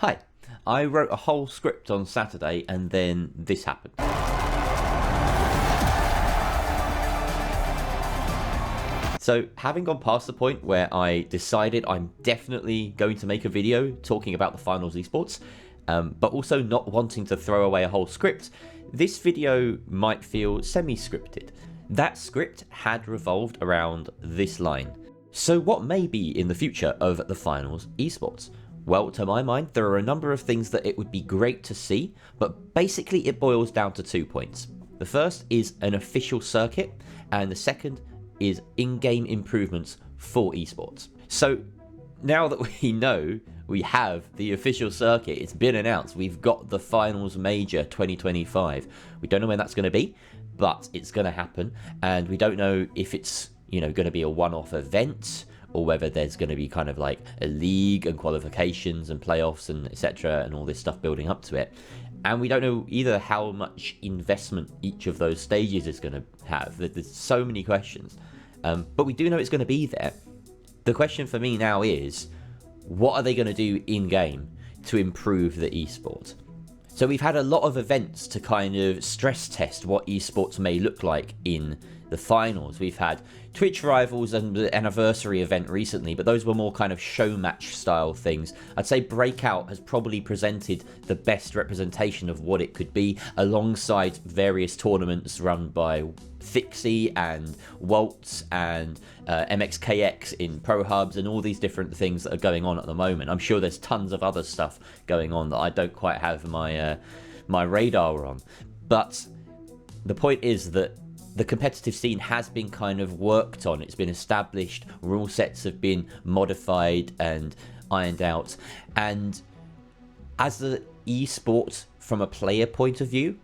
Hi, I wrote a whole script on Saturday and then this happened. So having gone past the point where I decided I'm definitely going to make a video talking about the Finals Esports, but also not wanting to throw away a whole script, this video might feel semi-scripted. That script had revolved around this line. So what may be in the future of the Finals Esports? Well, to my mind, there are a number of things that it would be great to see, but basically it boils down to 2 points. The first is an official circuit, and the second is in-game improvements for esports. So now that we know we have the official circuit, it's been announced, we've got the Finals Major 2025. We don't know when that's going to be, but it's going to happen, and we don't know if it's, going to be a one-off event, or whether there's going to be kind of like a league and qualifications and playoffs and etc. and all this stuff building up to it. And we don't know either how much investment each of those stages is going to have. There's so many questions. But we do know it's going to be there. The question for me now is, what are they going to do in-game to improve the esports? So we've had a lot of events to kind of stress test what esports may look like in the finals. We've had Twitch Rivals and the anniversary event recently, but those were more kind of show match style things. I'd say Breakout has probably presented the best representation of what it could be, alongside various tournaments run by Fixie and Waltz and MXKX in Pro Hubs and all these different things that are going on at the moment. I'm sure there's tons of other stuff going on that I don't quite have my radar on. But the point is that the competitive scene has been kind of worked on. It's been established. Rule sets have been modified and ironed out. And as the esport from a player point of view,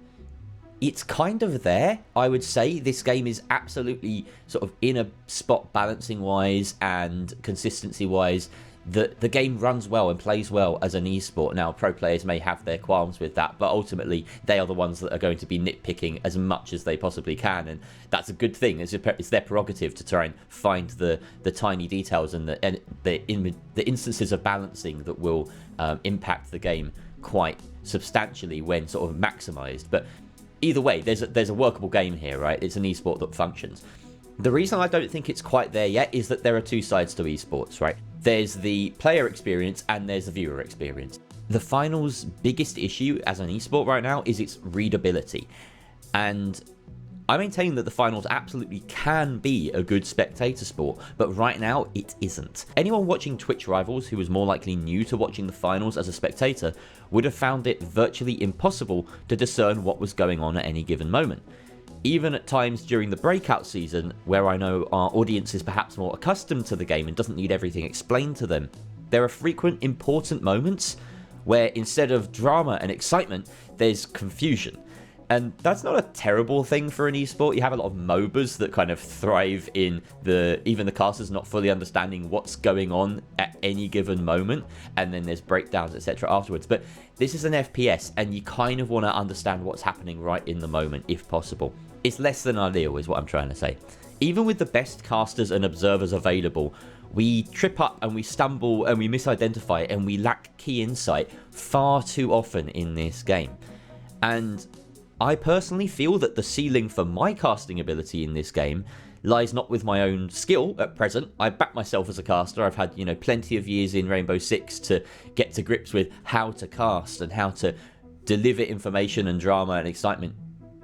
it's kind of there. I would say this game is absolutely sort of in a spot balancing wise and consistency wise. The game runs well and plays well as an esport. Now, pro players may have their qualms with that, but ultimately they are the ones that are going to be nitpicking as much as they possibly can, and that's a good thing. It's their prerogative to try and find the tiny details and the instances of balancing that will impact the game quite substantially when sort of maximized. But either way, there's a workable game here, right? It's an esport that functions. The reason I don't think it's quite there yet is that there are two sides to esports, right? There's the player experience and there's the viewer experience. The finals' biggest issue as an esport right now is its readability. And I maintain that the finals absolutely can be a good spectator sport, but right now it isn't. Anyone watching Twitch Rivals who was more likely new to watching the finals as a spectator would have found it virtually impossible to discern what was going on at any given moment. Even at times during the Breakout season, where I know our audience is perhaps more accustomed to the game and doesn't need everything explained to them, there are frequent important moments where instead of drama and excitement, there's confusion. And that's not a terrible thing for an esport. You have a lot of MOBAs that kind of thrive in even the casters not fully understanding what's going on at any given moment, and then there's breakdowns, etc. afterwards. But this is an FPS, and you kind of want to understand what's happening right in the moment, if possible. It's less than ideal, is what I'm trying to say. Even with the best casters and observers available, we trip up and we stumble and we misidentify and we lack key insight far too often in this game. And I personally feel that the ceiling for my casting ability in this game lies not with my own skill at present. I back myself as a caster. I've had, plenty of years in Rainbow Six to get to grips with how to cast and how to deliver information and drama and excitement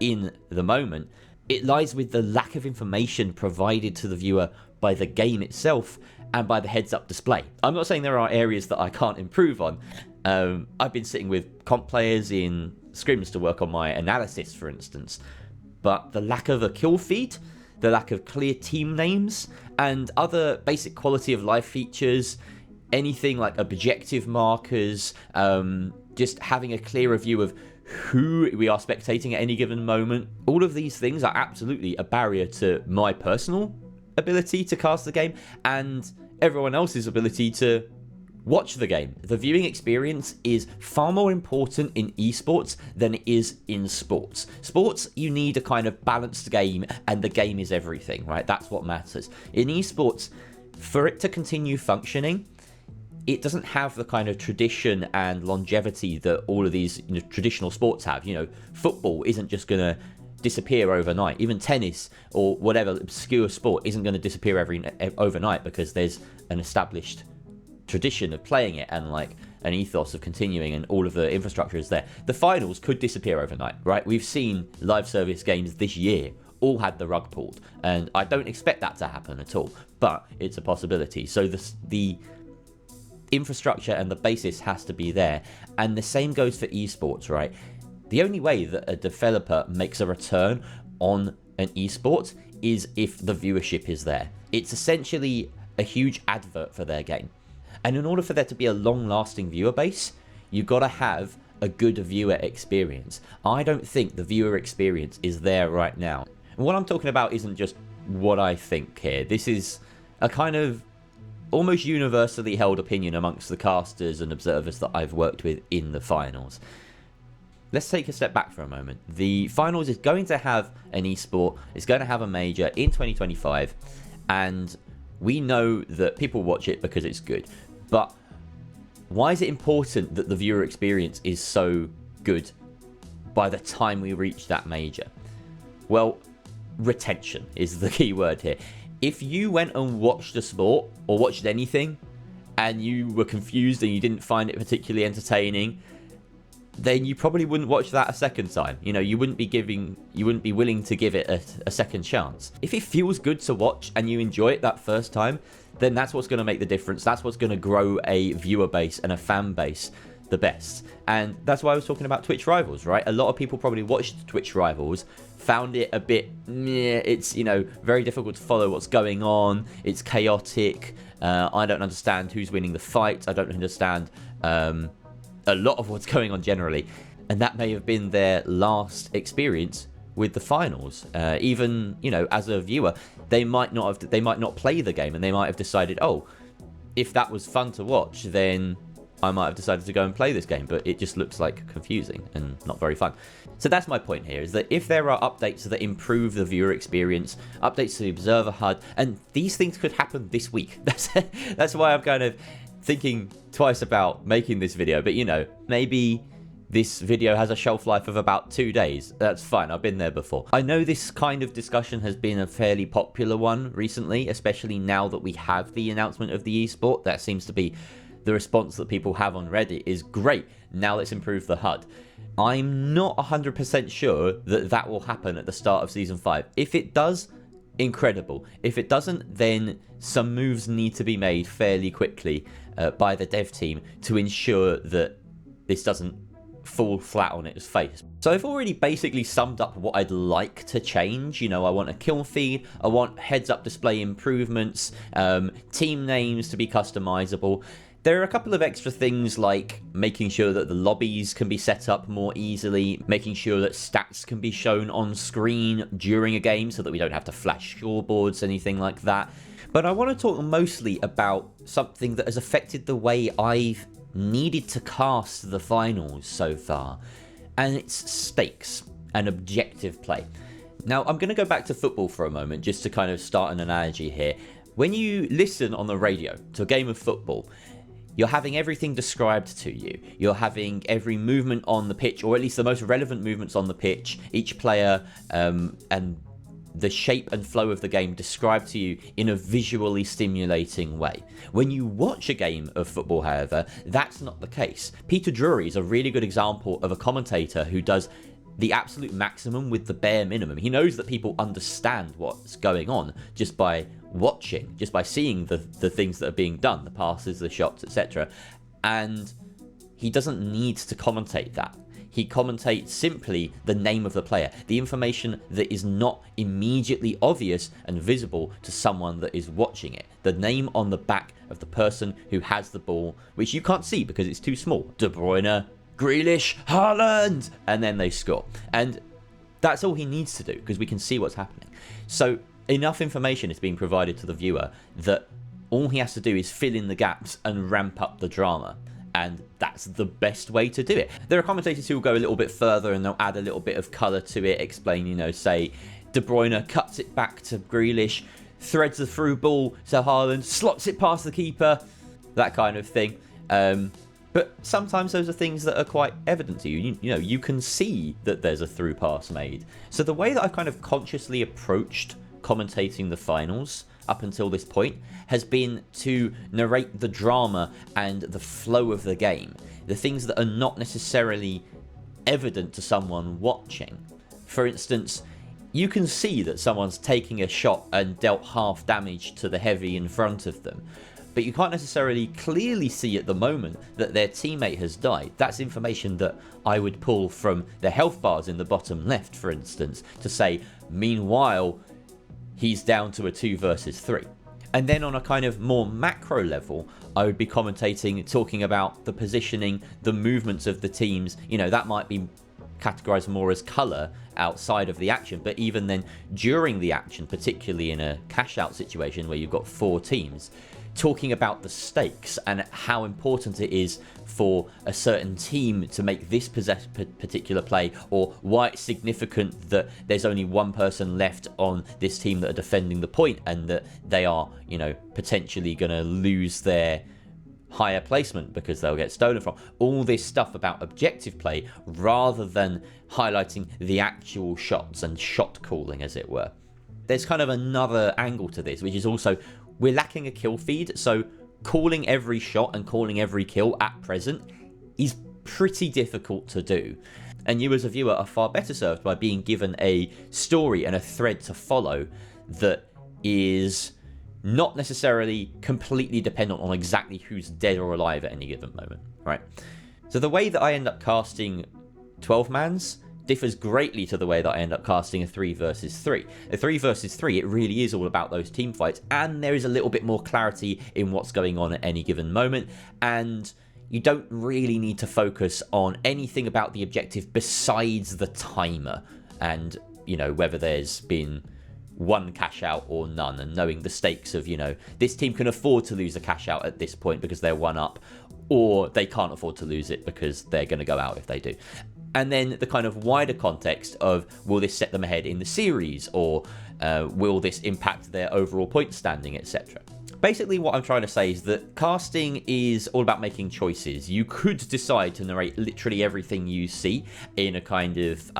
in the moment. It lies with the lack of information provided to the viewer by the game itself and by the heads-up display. I'm not saying there are areas that I can't improve on. I've been sitting with comp players in scrims to work on my analysis, for instance, but the lack of a kill feed, the lack of clear team names, and other basic quality of life features, anything like objective markers, just having a clearer view of who we are spectating at any given moment, all of these things are absolutely a barrier to my personal ability to cast the game and everyone else's ability to watch the game. The viewing experience is far more important in esports than it is in sports. Sports, you need a kind of balanced game, and the game is everything, right? That's what matters. In esports, for it to continue functioning, it doesn't have the kind of tradition and longevity that all of these traditional sports have. Football isn't just going to disappear overnight. Even tennis or whatever obscure sport isn't going to disappear overnight, because there's an established tradition of playing it and like an ethos of continuing, and all of the infrastructure is there. The finals could disappear overnight, right? We've seen live service games this year all had the rug pulled, and I don't expect that to happen at all, but it's a possibility. So the infrastructure and the basis has to be there, and the same goes for esports, right? The only way that a developer makes a return on an esport is if the viewership is there. It's essentially a huge advert for their game. And in order for there to be a long-lasting viewer base, you've got to have a good viewer experience. I don't think the viewer experience is there right now. And what I'm talking about isn't just what I think here. This is a kind of almost universally held opinion amongst the casters and observers that I've worked with in the finals. Let's take a step back for a moment. The finals is going to have an esport, it's going to have a major in 2025, and we know that people watch it because it's good. But why is it important that the viewer experience is so good by the time we reach that major? Well, retention is the key word here. If you went and watched a sport or watched anything and you were confused and you didn't find it particularly entertaining, then you probably wouldn't watch that a second time. You wouldn't be willing to give it a second chance. If it feels good to watch and you enjoy it that first time, then that's what's going to make the difference. That's what's going to grow a viewer base and a fan base the best. And that's why I was talking about Twitch Rivals, right? A lot of people probably watched Twitch Rivals, found it a bit, it's, very difficult to follow what's going on. It's chaotic. I don't understand who's winning the fight. I don't understand a lot of what's going on generally. And that may have been their last experience with the finals. Even, as a viewer, they might not play the game, and they might have decided, oh, if that was fun to watch, then I might have decided to go and play this game, but it just looks like confusing and not very fun. So that's my point here, is that if there are updates that improve the viewer experience, updates to the observer HUD, and these things could happen this week. That's why I'm kind of thinking twice about making this video. But maybe this video has a shelf life of about 2 days. That's fine, I've been there before. I know this kind of discussion has been a fairly popular one recently, especially now that we have the announcement of the esport. That seems to be the response that people have on Reddit, is great, now let's improve the HUD. I'm not 100% sure that that will happen at the start of Season 5. If it does, incredible. If it doesn't, then some moves need to be made fairly quickly by the dev team to ensure that this doesn't fall flat on its face. So I've already basically summed up what I'd like to change. I want a kill feed, I want heads-up display improvements, team names to be customizable. There are a couple of extra things, like making sure that the lobbies can be set up more easily, making sure that stats can be shown on screen during a game so that we don't have to flash scoreboards, anything like that. But I want to talk mostly about something that has affected the way I've needed to cast the finals so far, and it's stakes and objective play. Now, I'm going to go back to football for a moment just to kind of start an analogy here. When you listen on the radio to a game of football, you're having everything described to you. You're having every movement on the pitch, or at least the most relevant movements on the pitch, each player, and the shape and flow of the game described to you in a visually stimulating way. When you watch a game of football, however, that's not the case. Peter Drury is a really good example of a commentator who does the absolute maximum with the bare minimum. He knows that people understand what's going on just by watching, just by seeing the things that are being done, the passes, the shots, etc. And he doesn't need to commentate that. He commentates simply the name of the player, the information that is not immediately obvious and visible to someone that is watching it. The name on the back of the person who has the ball, which you can't see because it's too small. De Bruyne, Grealish, Haaland, and then they score. And that's all he needs to do, because we can see what's happening. So enough information is being provided to the viewer that all he has to do is fill in the gaps and ramp up the drama. And that's the best way to do it. There are commentators who will go a little bit further and they'll add a little bit of colour to it, explain, say, De Bruyne cuts it back to Grealish, threads the through ball to Haaland, slots it past the keeper. that kind of thing. But sometimes those are things that are quite evident to you. You know, you can see that there's a through pass made. So the way that I've kind of consciously approached commentating the finals up until this point has been to narrate the drama and the flow of the game. The things that are not necessarily evident to someone watching. For instance, you can see that someone's taking a shot and dealt half damage to the heavy in front of them. But you can't necessarily clearly see at the moment that their teammate has died. That's information that I would pull from the health bars in the bottom left, for instance, to say, meanwhile, he's down to a 2 versus 3. And then on a kind of more macro level, I would be commentating, talking about the positioning, the movements of the teams. You know, that might be categorized more as color outside of the action, but even then during the action, particularly in a cash out situation where you've got 4 teams, talking about the stakes and how important it is for a certain team to make this particular play, or why it's significant that there's only one person left on this team that are defending the point and that they are, you know, potentially going to lose their higher placement because they'll get stolen from. All this stuff about objective play rather than highlighting the actual shots and shot calling, as it were. There's kind of another angle to this, which is also we're lacking a kill feed, so calling every shot and calling every kill at present is pretty difficult to do. And you as a viewer are far better served by being given a story and a thread to follow that is not necessarily completely dependent on exactly who's dead or alive at any given moment, right? So the way that I end up casting 12-mans differs greatly to the way that I end up casting a 3 versus 3. A 3 versus 3, it really is all about those team fights, and there is a little bit more clarity in what's going on at any given moment, and you don't really need to focus on anything about the objective besides the timer, and, you know, whether there's been one cash out or none, and knowing the stakes of, you know, this team can afford to lose a cash out at this point because they're 1 up, or they can't afford to lose it because they're going to go out if they do. And then the kind of wider context of, will this set them ahead in the series, or will this impact their overall point standing, etc. Basically what I'm trying to say is that casting is all about making choices. You could decide to narrate literally everything you see in a kind of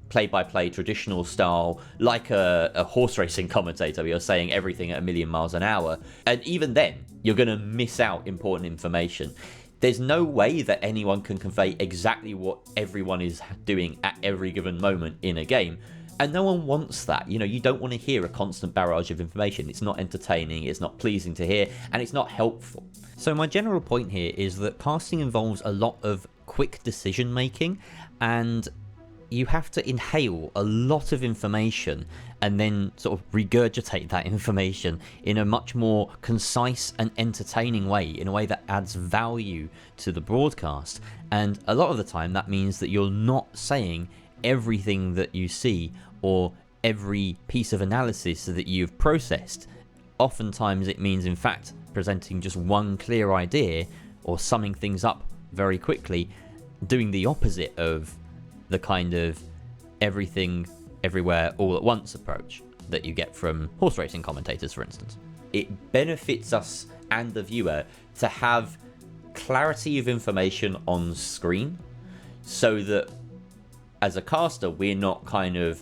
play-by-play traditional style, like a horse racing commentator where you're saying everything at 1,000,000 miles an hour, and even then you're going to miss out important information. There's no way that anyone can convey exactly what everyone is doing at every given moment in a game, and no one wants that. You know, you don't want to hear a constant barrage of information. It's not entertaining, it's not pleasing to hear, and it's not helpful. So my general point here is that casting involves a lot of quick decision making, and you have to inhale a lot of information and then sort of regurgitate that information in a much more concise and entertaining way, in a way that adds value to the broadcast. And a lot of the time that means that you're not saying everything that you see or every piece of analysis that you've processed. Oftentimes it means, in fact, presenting just one clear idea or summing things up very quickly, doing the opposite of the kind of everything, everywhere, all at once approach that you get from horse racing commentators, for instance. It benefits us and the viewer to have clarity of information on screen, so that as a caster, we're not kind of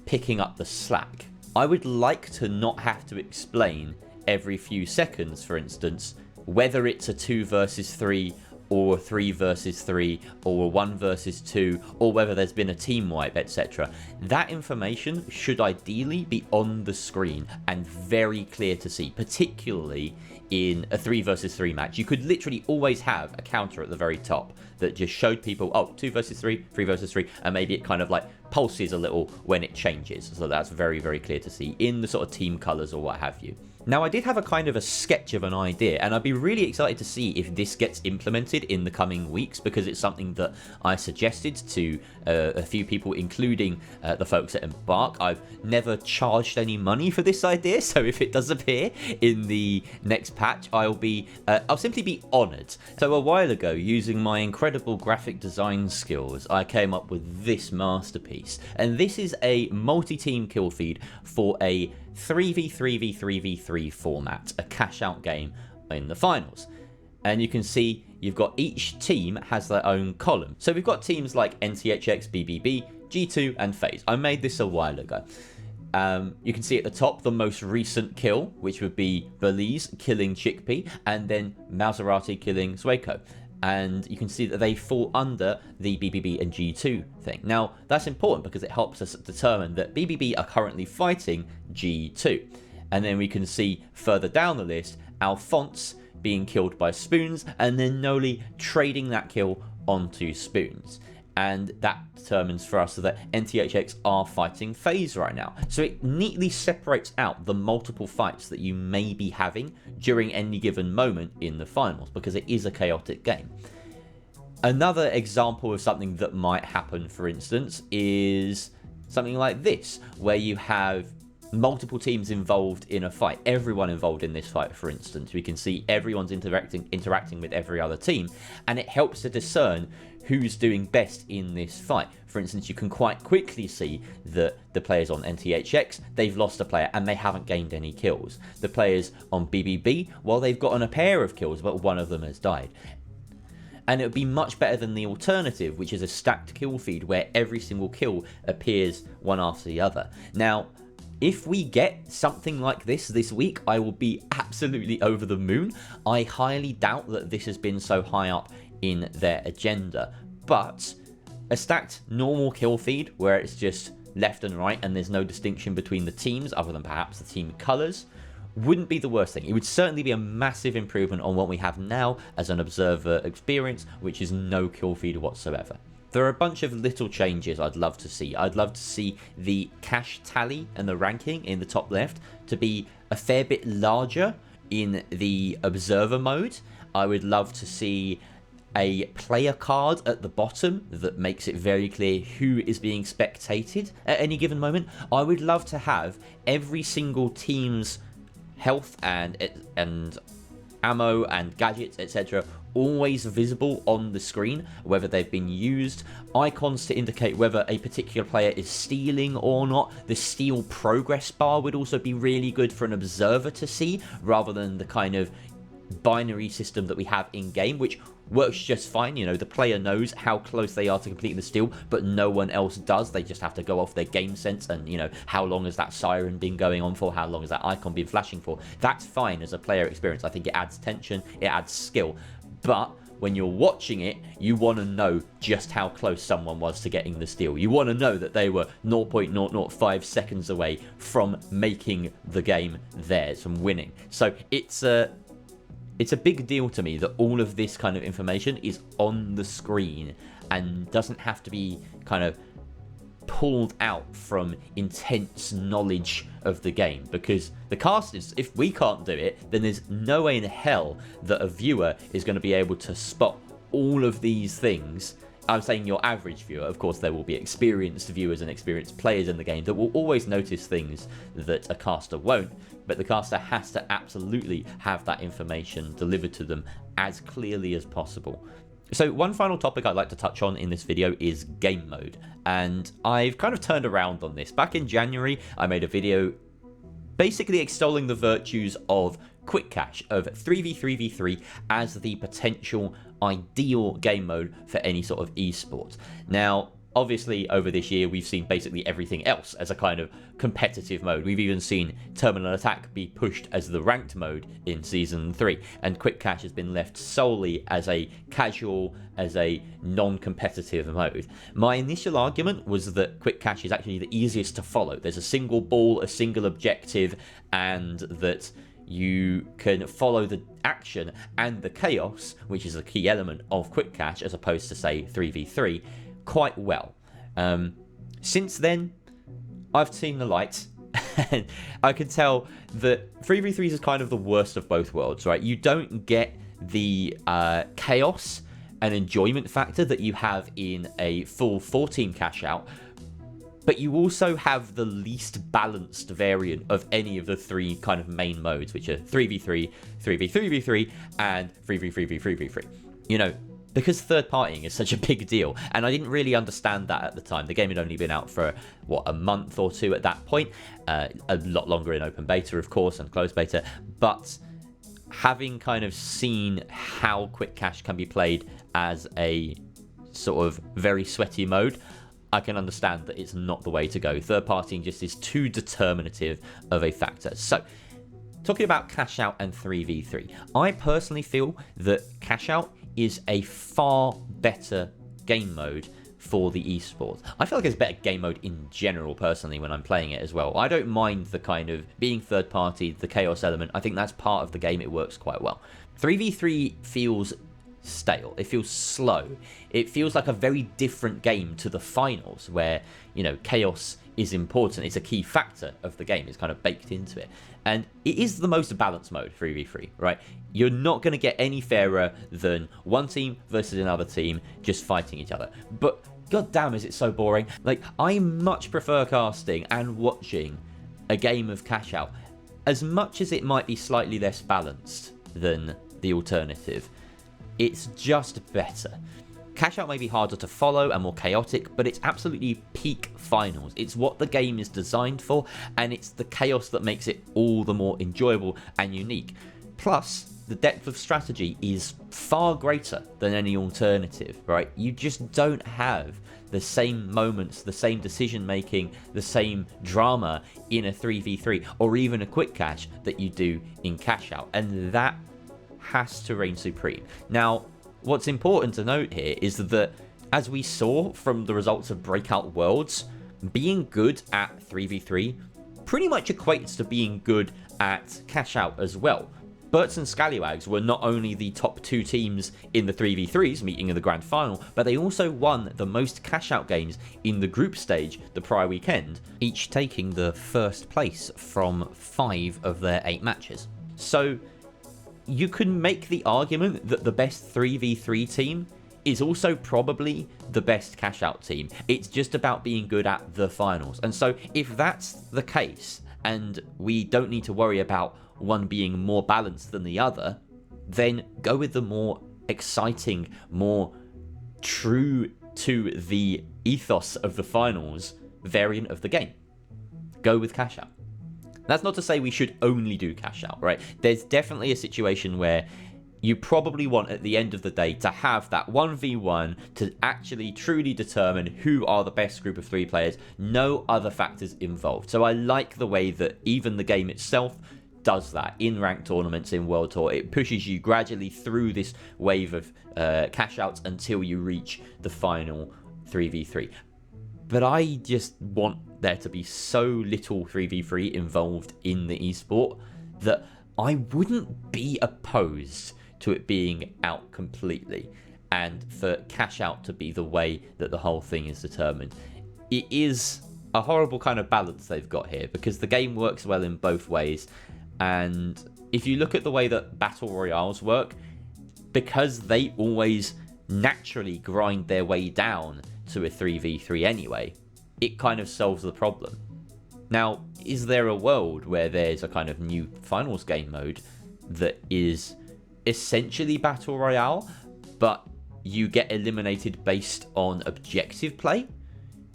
picking up the slack. I would like to not have to explain every few seconds, for instance, whether it's a 2 versus 3 or a 3 versus 3, or a 1 versus 2, or whether there's been a team wipe, etc. That information should ideally be on the screen and very clear to see, particularly in a 3 versus 3 match. You could literally always have a counter at the very top that just showed people, oh, 2 versus 3, 3 versus 3, and maybe it kind of like pulses a little when it changes. So that's very, very clear to see in the sort of team colors or what have you. Now, I did have a kind of a sketch of an idea, and I'd be really excited to see if this gets implemented in the coming weeks, because it's something that I suggested to a few people, including the folks at Embark. I've never charged any money for this idea, so if it does appear in the next patch, I'll simply be honoured. So a while ago, using my incredible graphic design skills, I came up with this masterpiece, and this is a multi-team kill feed for a 3v3v3v3 format, a cash out game in the finals. And you can see you've got each team has their own column. So we've got teams like NTHX, BBB, G2, and FaZe. I made this a while ago. You can see at the top the most recent kill, which would be Belize killing Chickpea, and then Maserati killing Swaco. And you can see that they fall under the BBB and G2 thing. Now, that's important because it helps us determine that BBB are currently fighting G2. And then we can see further down the list, Alphonse being killed by Spoons, and then Noli trading that kill onto Spoons. And that determines for us that NTHX are fighting FaZe right now. So it neatly separates out the multiple fights that you may be having during any given moment in the finals, because it is a chaotic game. Another example of something that might happen, for instance, is something like this, where you have multiple teams involved in a fight, everyone involved in this fight. For instance, we can see everyone's interacting with every other team, and it helps to discern who's doing best in this fight. For instance, you can quite quickly see that the players on NTHX, they've lost a player and they haven't gained any kills. The players on BBB, well, they've gotten a pair of kills, but one of them has died. And it would be much better than the alternative, which is a stacked kill feed where every single kill appears one after the other. Now, if we get something like this week, I will be absolutely over the moon. I highly doubt that this has been so high up in their agenda, but a stacked normal kill feed where it's just left and right and there's no distinction between the teams other than perhaps the team colors wouldn't be the worst thing. It would certainly be a massive improvement on what we have now as an observer experience, which is no kill feed whatsoever. There are a bunch of little changes I'd love to see. I'd love to see the cash tally and the ranking in the top left to be a fair bit larger in the observer mode. I would love to see a player card at the bottom that makes it very clear who is being spectated at any given moment. I would love to have every single team's health and ammo and gadgets, etc., always visible on the screen, whether they've been used. Icons to indicate whether a particular player is stealing or not. The steal progress bar would also be really good for an observer to see, rather than the kind of binary system that we have in game, which works just fine. You know, the player knows how close they are to completing the steal, but no one else does. They just have to go off their game sense and, you know, how long has that siren been going on for? How long has that icon been flashing for? That's fine as a player experience. I think it adds tension, it adds skill. But when you're watching it, you want to know just how close someone was to getting the steal. You want to know that they were 0.005 seconds away from making the game theirs, from winning. So it's a big deal to me that all of this kind of information is on the screen and doesn't have to be kind of pulled out from intense knowledge of the game, because the casters, if we can't do it, then there's no way in hell that a viewer is going to be able to spot all of these things. I'm saying your average viewer. Of course, there will be experienced viewers and experienced players in the game that will always notice things that a caster won't, but the caster has to absolutely have that information delivered to them as clearly as possible. So one final topic I'd like to touch on in this video is game mode, and I've kind of turned around on this. Back in January, I made a video basically extolling the virtues of quick cache, of 3v3v3 as the potential ideal game mode for any sort of esports. Now, obviously, over this year, we've seen basically everything else as a kind of competitive mode. We've even seen Terminal Attack be pushed as the ranked mode in Season 3, and Quick Cache has been left solely as a casual, as a non-competitive mode. My initial argument was that Quick Cache is actually the easiest to follow. There's a single ball, a single objective, and that you can follow the action and the chaos, which is a key element of Quick Cache, as opposed to, say, 3v3, quite well. Since then, I've seen the light, and I can tell that 3v3 is kind of the worst of both worlds, right? You don't get the chaos and enjoyment factor that you have in a full 4-team cash out, but you also have the least balanced variant of any of the three kind of main modes, which are 3v3, 3v3v3, and 3v3v3v3. You know, because third-partying is such a big deal, and I didn't really understand that at the time. The game had only been out for, what, a month or two at that point. A lot longer in open beta, of course, and closed beta. But having kind of seen how quick cash can be played as a sort of very sweaty mode, I can understand that it's not the way to go. Third partying just is too determinative of a factor. So, talking about cash out and 3v3, I personally feel that cash out is a far better game mode for the esports. I feel like it's better game mode in general, personally, when I'm playing it as well. I don't mind the kind of being third party, the chaos element. I think that's part of the game. It works quite well. 3v3 feels stale. It feels slow. It feels like a very different game to the finals, where, you know, chaos is important. It's a key factor of the game. It's kind of baked into it. And it is the most balanced mode, 3v3, right? You're not going to get any fairer than one team versus another team just fighting each other. But god damn, is it so boring. Like, I much prefer casting and watching a game of cash out. As much as it might be slightly less balanced than the alternative, it's just better. Cash out may be harder to follow and more chaotic, but it's absolutely peak finals. It's what the game is designed for, and it's the chaos that makes it all the more enjoyable and unique. Plus, the depth of strategy is far greater than any alternative, right? You just don't have the same moments, the same decision making, the same drama in a 3v3 or even a quick cash that you do in cash out, and that has to reign supreme. Now, what's important to note here is that, as we saw from the results of Breakout Worlds, being good at 3v3 pretty much equates to being good at cash out as well. Berts and Scallywags were not only the top two teams in the 3v3s meeting in the grand final, but they also won the most cash out games in the group stage the prior weekend, each taking the first place from 5 of their 8 matches. So you can make the argument that the best 3v3 team is also probably the best cash out team. It's just about being good at the finals. And so if that's the case, and we don't need to worry about one being more balanced than the other, then go with the more exciting, more true to the ethos of the finals variant of the game. Go with cash out. That's not to say we should only do cash out, right? There's definitely a situation where you probably want, at the end of the day, to have that 1v1 to actually truly determine who are the best group of 3 players, no other factors involved. So I like the way that even the game itself does that in ranked tournaments, in World Tour. It pushes you gradually through this wave of cash outs until you reach the final 3v3. But I just want there to be so little 3v3 involved in the esport that I wouldn't be opposed to it being out completely, and for cash out to be the way that the whole thing is determined. It is a horrible kind of balance they've got here, because the game works well in both ways. And if you look at the way that battle royales work, because they always naturally grind their way down to a 3v3 anyway, it kind of solves the problem. Now, is there a world where there's a kind of new finals game mode that is essentially battle royale, but you get eliminated based on objective play?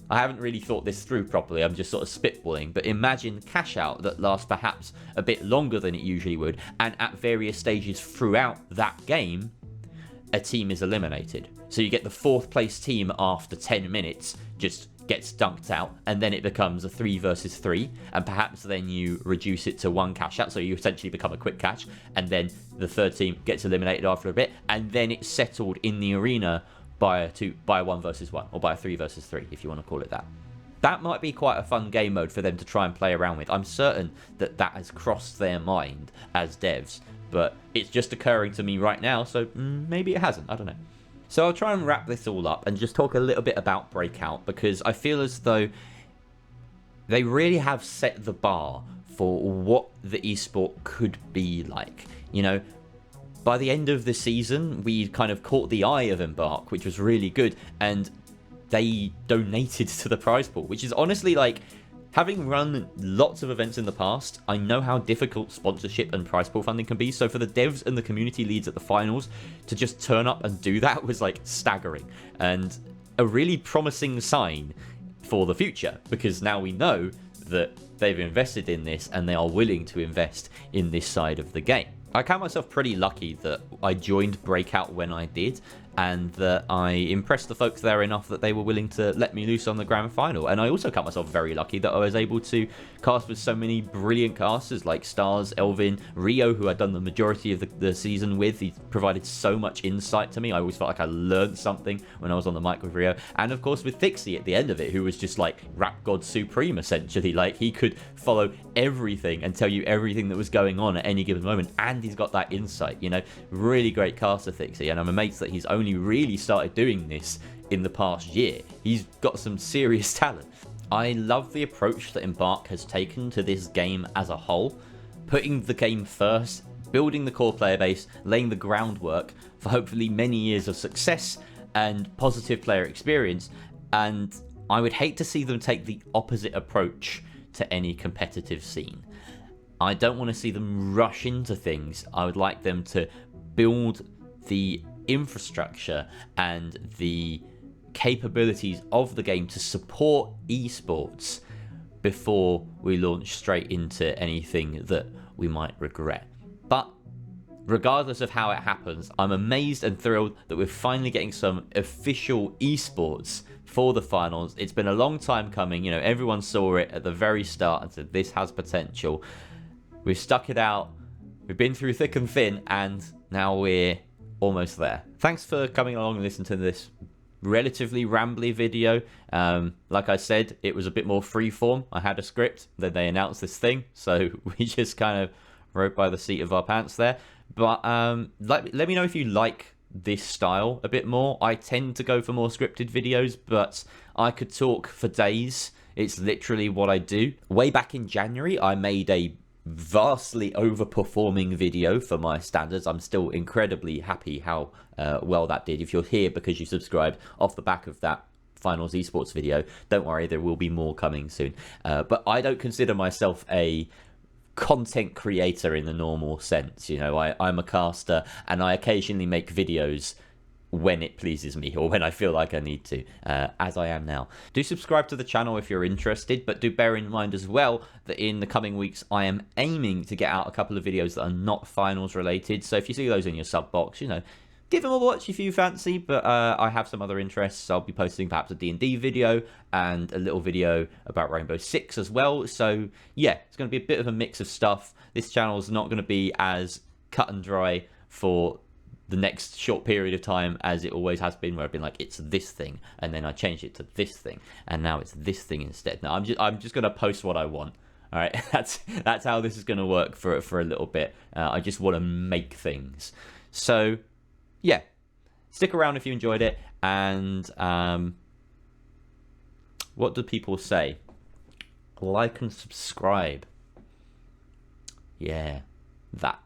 I haven't really thought this through properly, I'm just sort of spitballing, but imagine cash out that lasts perhaps a bit longer than it usually would, and at various stages throughout that game, a team is eliminated. So you get the 4th place team after 10 minutes just gets dunked out, and then it becomes a 3 versus 3, and perhaps then you reduce it to 1 cash out, so you essentially become a quick catch, and then the 3rd team gets eliminated after a bit, and then it's settled in the arena by a 1 versus 1, or by a 3 versus 3, if you want to call it that. That might be quite a fun game mode for them to try and play around with. I'm certain that that has crossed their mind as devs, but it's just occurring to me right now, so maybe it hasn't, I don't know. So I'll try and wrap this all up and just talk a little bit about Breakout, because I feel as though they really have set the bar for what the esport could be like. You know, by the end of the season, we kind of caught the eye of Embark, which was really good, and they donated to the prize pool, which is honestly, like, having run lots of events in the past, I know how difficult sponsorship and prize pool funding can be. So for the devs and the community leads at the finals to just turn up and do that was, like, staggering, and a really promising sign for the future, because now we know that they've invested in this and they are willing to invest in this side of the game. I count myself pretty lucky that I joined Breakout when I did, and that I impressed the folks there enough that they were willing to let me loose on the grand final. And I also count myself very lucky that I was able to cast with so many brilliant casters like Stars, Elvin, Rio, who I'd done the majority of the season with. He provided so much insight to me. I always felt like I learned something when I was on the mic with Rio. And of course with Fixie at the end of it, who was just like Rap God Supreme, essentially. Like, he could follow everything and tell you everything that was going on at any given moment. And he's got that insight, you know. Really great caster, Fixie. And I'm amazed that he's only really started doing this in the past year. He's got some serious talent. I love the approach that Embark has taken to this game as a whole, putting the game first, building the core player base, laying the groundwork for hopefully many years of success and positive player experience. And I would hate to see them take the opposite approach to any competitive scene. I don't want to see them rush into things. I would like them to build the infrastructure and the capabilities of the game to support esports before we launch straight into anything that we might regret. But regardless of how it happens, I'm amazed and thrilled that we're finally getting some official esports for the finals. It's been a long time coming. You know, everyone saw it at the very start and said this has potential. We've stuck it out. We've been through thick and thin, and now we're almost there. Thanks for coming along and listening to this relatively rambly video. Like I said, it was a bit more freeform. I had a script, then they announced this thing, so we just kind of wrote by the seat of our pants there. But let me know if you like this style a bit more. I tend to go for more scripted videos, but I could talk for days. It's literally what I do. Way back in January, I made a vastly overperforming video for my standards. I'm still incredibly happy how well that did. If you're here because you subscribed off the back of that Finals Esports video, don't worry, there will be more coming soon. But I don't consider myself a content creator in the normal sense. You know, I'm a caster, and I occasionally make videos when it pleases me or when I feel like I need to, as I am now. Do subscribe to the channel if you're interested, but do bear in mind as well that in the coming weeks I am aiming to get out a couple of videos that are not finals related. So if you see those in your sub box, you know, give them a watch if you fancy. But I have some other interests. I'll be posting perhaps a D&D video and a little video about Rainbow Six as well. So yeah, it's going to be a bit of a mix of stuff. This channel is not going to be as cut and dry for the next short period of time as it always has been, where I've been like, it's this thing, and then I changed it to this thing, and now it's this thing instead. Now I'm just gonna post what I want. All right, that's how this is gonna work for a little bit. I just want to make things. So yeah, stick around if you enjoyed it. And what do people say? Like and subscribe. Yeah, that.